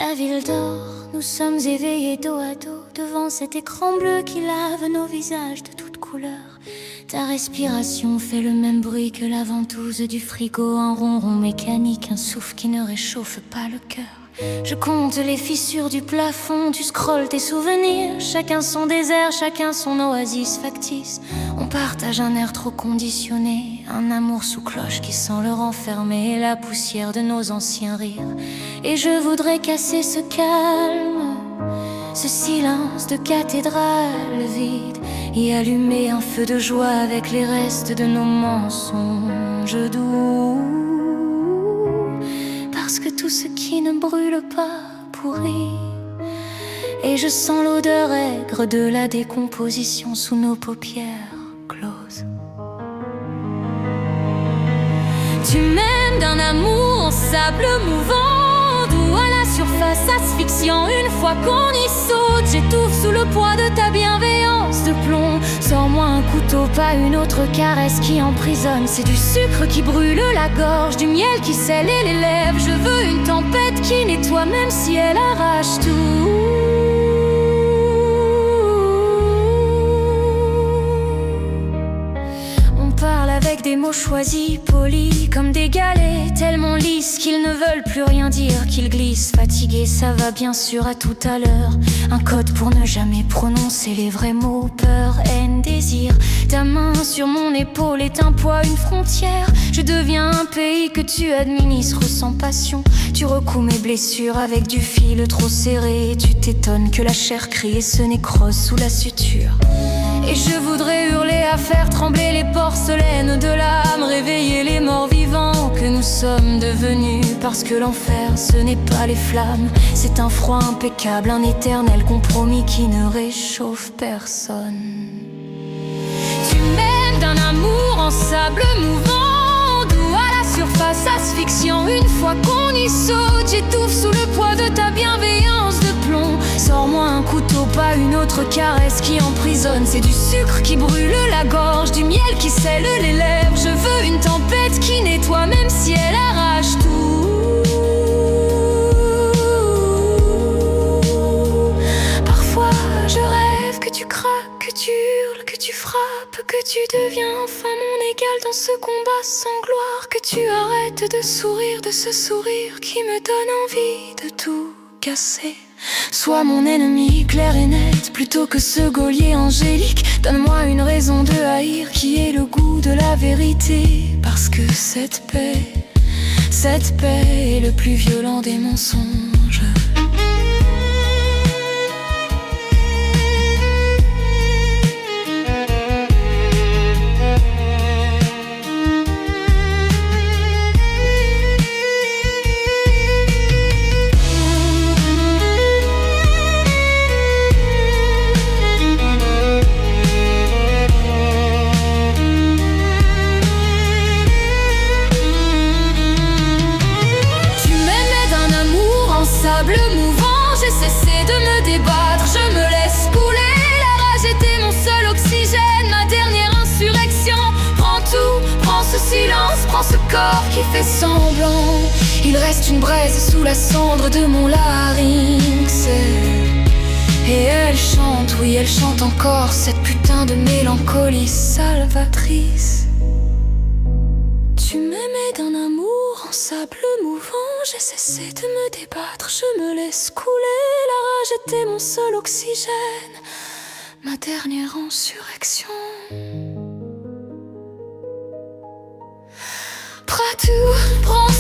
La ville dort, nous sommes éveillés dos à dos devant cet écran bleu qui lave nos visages de toutes couleurs. Ta respiration fait le même bruit que la ventouse du frigo, un ronron mécanique, un souffle qui ne réchauffe pas le cœur. Je compte les fissures du plafond, tu scrolles tes souvenirs, chacun son désert, chacun son oasis factice. On partage un air trop conditionné, un amour sous cloche qui sent le renfermer, la poussière de nos anciens rires. Et je voudrais casser ce calme, ce silence de cathédrale vide, et allumer un feu de joie avec les restes de nos mensonges doux. Parce que tout ce qui ne brûle pas pourrit, et je sens l'odeur aigre de la décomposition sous nos paupières closes. Tu m'aimes d'un amour en sable mouvant, doux à la surface asphyxiant. Une fois qu'on y saute, j'étouffe sous le poids de ta bienveillance de plomb. Sors-moi un couteau, pas une autre caresse qui emprisonne. C'est du sucre qui brûle la gorge, du miel qui scelle les lèvres. Je veux une tempête qui nettoie même si elle arrache tout. Avec des mots choisis, polis comme des galets, tellement lisses qu'ils ne veulent plus rien dire, qu'ils glissent. Fatigué, ça va bien sûr, à tout à l'heure. Un code pour ne jamais prononcer les vrais mots. Peur, haine, désir. Ta main sur mon épaule est un poids, une frontière. Je deviens un pays que tu administres sans passion. Tu recouds mes blessures avec du fil trop serré. Tu t'étonnes que la chair crie et se nécrose sous la suture. Et je voudrais hurler à faire trembler les porcelaines de l'âme, réveiller les morts vivants que nous sommes devenus. Parce que l'enfer, ce n'est pas les flammes, c'est un froid impeccable, un éternel compromis qui ne réchauffe personne. Tu m'aimes d'un amour en sable mouvant, doux à la surface asphyxiant. Une fois qu'on y saute, j'étouffe sous le poids de ta bienveillance de plomb. Sors-moi un couteau, pas une autre caresse qui emprisonne. C'est du sucre qui brûle la gorge, du miel qui scelle les lèvres. Je veux une tempête qui nettoie même si elle arrache tout. Parfois je rêve que tu craques, que tu hurles, que tu frappes, que tu deviens enfin mon égal dans ce combat sans gloire. Que tu arrêtes de sourire, de ce sourire qui me donne envie de tout casser. Sois mon ennemi clair et net plutôt que ce geôlier angélique. Donne-moi une raison de haïr qui ait le goût de la vérité. Parce que cette paix est le plus violent des mensonges. Sable mouvant, j'ai cessé de me débattre, je me laisse couler. La rage était mon seul oxygène, ma dernière insurrection. Prends tout, prends ce silence, prends ce corps qui fait semblant. Il reste une braise sous la cendre de mon larynx. Et elle chante, oui elle chante encore, cette putain de mélancolie salvatrice. Tu m'aimais d'un amour en sable mouvant, j'ai cessé de me débattre, je me laisse couler. La rage était mon seul oxygène, ma dernière insurrection. Prends tout, prends